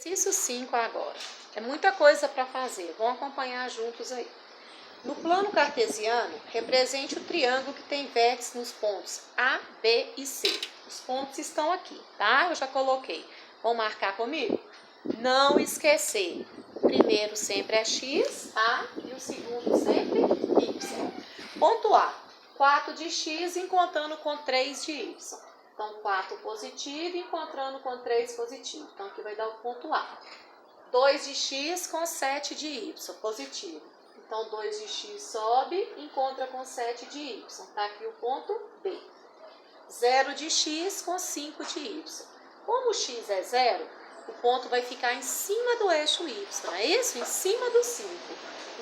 Exercício 5 agora. É muita coisa para fazer, vamos acompanhar juntos aí. No plano cartesiano, represente o triângulo que tem vértices nos pontos A, B e C. Os pontos estão aqui, tá? Eu já coloquei. Vão marcar comigo? Não esquecer, o primeiro sempre é X, tá? E o segundo sempre Y. Ponto A, 4 de X encontrando com 3 de Y. Então, 4 positivo encontrando com 3 positivo. Então, aqui vai dar o ponto A. 2 de X com 7 de Y, positivo. Então, 2 de X sobe, encontra com 7 de Y. Está aqui o ponto B. 0 de X com 5 de Y. Como o X é 0, o ponto vai ficar em cima do eixo Y, não é isso? Em cima do 5.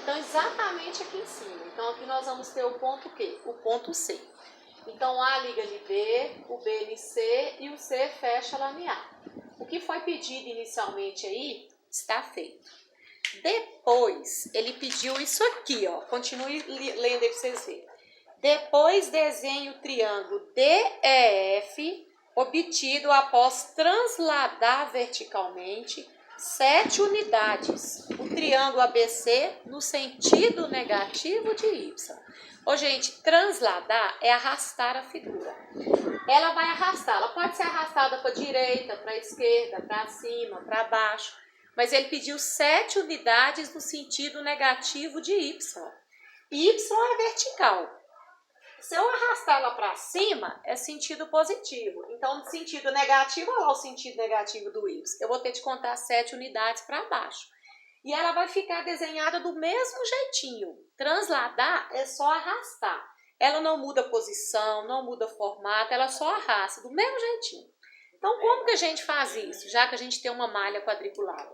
Então, exatamente aqui em cima. Então, aqui nós vamos ter o ponto Q, o ponto C. Então, A liga em B, o B em C e o C fecha lá em A. O que foi pedido inicialmente aí, está feito. Depois, ele pediu isso aqui, ó. Continue lendo aí para vocês verem. Depois, desenhe o triângulo DEF, obtido após transladar verticalmente 7 unidades. O triângulo ABC no sentido negativo de Y. Ô, gente, transladar é arrastar a figura. Ela vai arrastar, ela pode ser arrastada para a direita, para a esquerda, para cima, para baixo. Mas ele pediu 7 unidades no sentido negativo de Y. Y é vertical. Se eu arrastar ela para cima, é sentido positivo. Então, no sentido negativo, olha lá o sentido negativo do Y. Eu vou ter de contar 7 unidades para baixo. E ela vai ficar desenhada do mesmo jeitinho. Transladar é só arrastar. Ela não muda posição, não muda formato, ela só arrasta do mesmo jeitinho. Então, como que a gente faz isso, já que a gente tem uma malha quadriculada?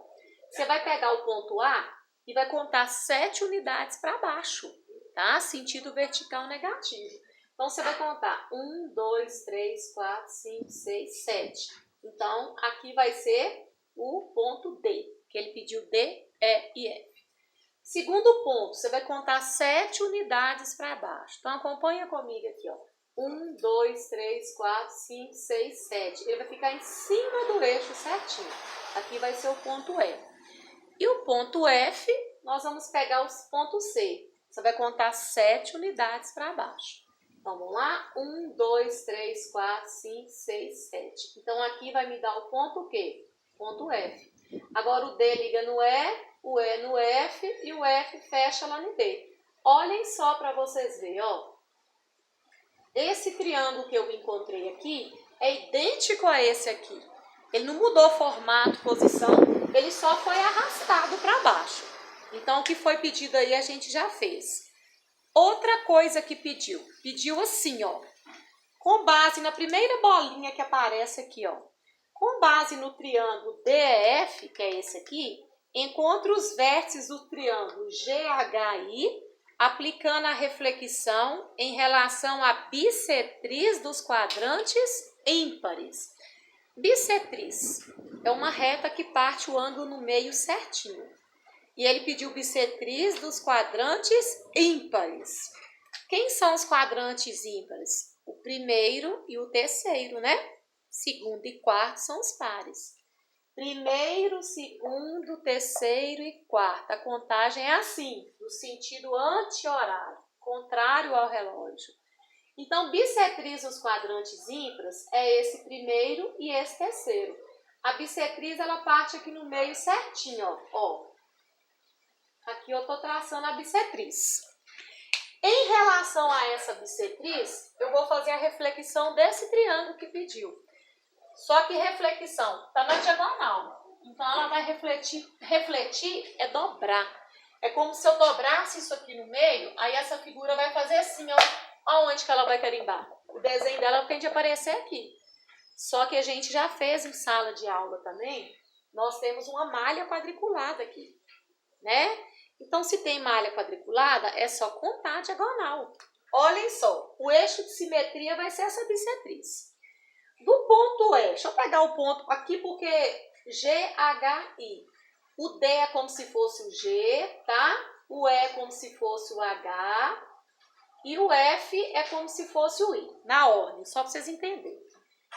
Você vai pegar o ponto A e vai contar 7 unidades para baixo, tá? Sentido vertical negativo. Então, você vai contar 1, 2, 3, 4, 5, 6, 7. Então, aqui vai ser o ponto D, que ele pediu D, E e F. Segundo ponto, você vai contar 7 unidades para baixo. Então, acompanha comigo aqui, ó. 1, 2, 3, 4, 5, 6, 7. Ele vai ficar em cima do eixo certinho. Aqui vai ser o ponto E. E o ponto F, nós vamos pegar os pontos C. Você vai contar 7 unidades para baixo. Então, vamos lá. 1, 2, 3, 4, 5, 6, 7. Então, aqui vai me dar o ponto Q? Ponto F. Agora, o D liga no E, o E no F e o F fecha lá no D. Olhem só para vocês verem, ó. Esse triângulo que eu encontrei aqui é idêntico a esse aqui. Ele não mudou formato, posição, ele só foi arrastado para baixo. Então, o que foi pedido aí a gente já fez. Outra coisa que pediu assim, ó. Com base na primeira bolinha que aparece aqui, ó. Com base no triângulo DEF, que é esse aqui, encontre os vértices do triângulo GHI, aplicando a reflexão em relação à bissetriz dos quadrantes ímpares. Bissetriz é uma reta que parte o ângulo no meio certinho. E ele pediu bissetriz dos quadrantes ímpares. Quem são os quadrantes ímpares? O primeiro e o terceiro, né? Segundo e quarto são os pares. Primeiro, segundo, terceiro e quarto. A contagem é assim, no sentido anti-horário, contrário ao relógio. Então, bissetriz dos quadrantes ímpares é esse primeiro e esse terceiro. A bissetriz, ela parte aqui no meio certinho, ó. Aqui eu estou traçando a bissetriz. Em relação a essa bissetriz, eu vou fazer a reflexão desse triângulo que pediu. Só que reflexão está na diagonal. Então, ela vai refletir. Refletir é dobrar. É como se eu dobrasse isso aqui no meio, aí essa figura vai fazer assim, ó. Aonde que ela vai carimbar? O desenho dela tende a aparecer aqui. Só que a gente já fez em sala de aula também. Nós temos uma malha quadriculada aqui, né? Então, se tem malha quadriculada, é só contar a diagonal. Olhem só, o eixo de simetria vai ser essa bissetriz. Do ponto E, deixa eu pegar o ponto aqui porque GHI. O D é como se fosse o G, tá? O E é como se fosse o H. E o F é como se fosse o I, na ordem, só para vocês entenderem.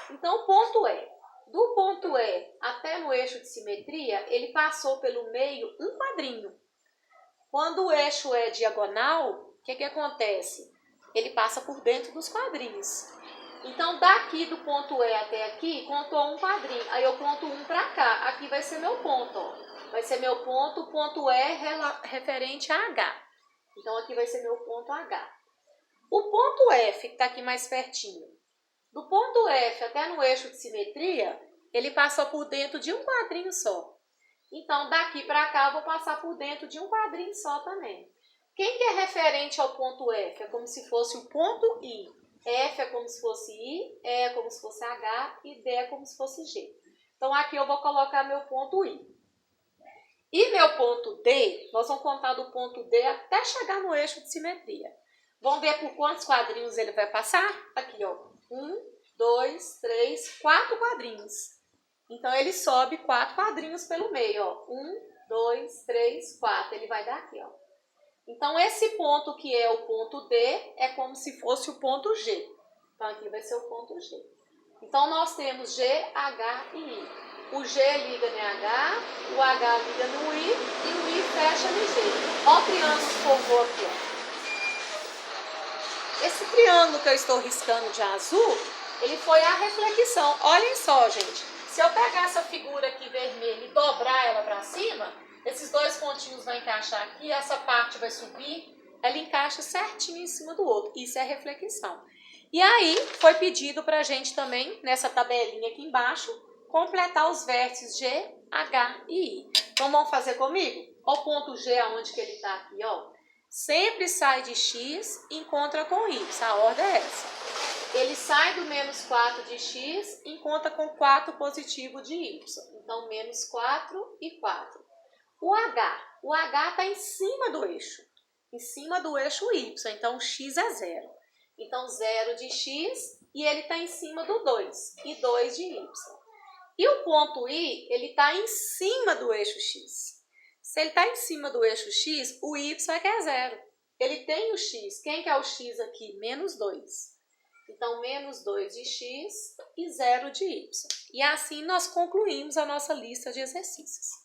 Então, o ponto E. Do ponto E até no eixo de simetria, ele passou pelo meio um quadrinho. Quando o eixo é diagonal, o que acontece? Ele passa por dentro dos quadrinhos. Então, daqui do ponto E até aqui, contou um quadrinho. Aí eu conto um para cá. Aqui vai ser meu ponto, ó. Vai ser meu ponto, o ponto E referente a H. Então, aqui vai ser meu ponto H. O ponto F, que está aqui mais pertinho, do ponto F até no eixo de simetria, ele passou por dentro de um quadrinho só. Então, daqui para cá, eu vou passar por dentro de um quadrinho só também. Quem que é referente ao ponto F? É como se fosse o ponto I. F é como se fosse I, E é como se fosse H e D é como se fosse G. Então, aqui eu vou colocar meu ponto I. E meu ponto D, nós vamos contar do ponto D até chegar no eixo de simetria. Vamos ver por quantos quadrinhos ele vai passar? Aqui, ó. 1, 2, 3, 4 quadrinhos. Então, ele sobe 4 quadrinhos pelo meio, ó. 1, 2, 3, 4. Ele vai dar aqui, ó. Então, esse ponto que é o ponto D é como se fosse o ponto G. Então, aqui vai ser o ponto G. Então, nós temos G, H e I. O G liga no H, o H liga no I e o I fecha no G. Olha o triângulo que formou aqui, ó. Esse triângulo que eu estou riscando de azul, ele foi a reflexão. Olhem só, gente. Se eu pegar essa figura aqui vermelha e dobrar ela para cima, esses dois pontinhos vão encaixar aqui, essa parte vai subir, ela encaixa certinho em cima do outro. Isso é reflexão. E aí, foi pedido para a gente também, nessa tabelinha aqui embaixo, completar os vértices G, H e I. Então, vamos fazer comigo? Olha o ponto G, aonde que ele está aqui, ó. Sempre sai de X e encontra com Y. A ordem é essa. Ele sai do menos 4 de X e encontra com 4 positivo de Y. Então, menos 4 e 4. O H está em cima do eixo. Em cima do eixo Y. Então, X é 0. Então, 0 de X e ele está em cima do 2. E 2 de Y. E o ponto I, ele está em cima do eixo X. Se ele está em cima do eixo X, o Y é que é 0. Ele tem o X. Quem que é o X aqui? Menos 2. Então, menos 2 de X e 0 de Y. E assim nós concluímos a nossa lista de exercícios.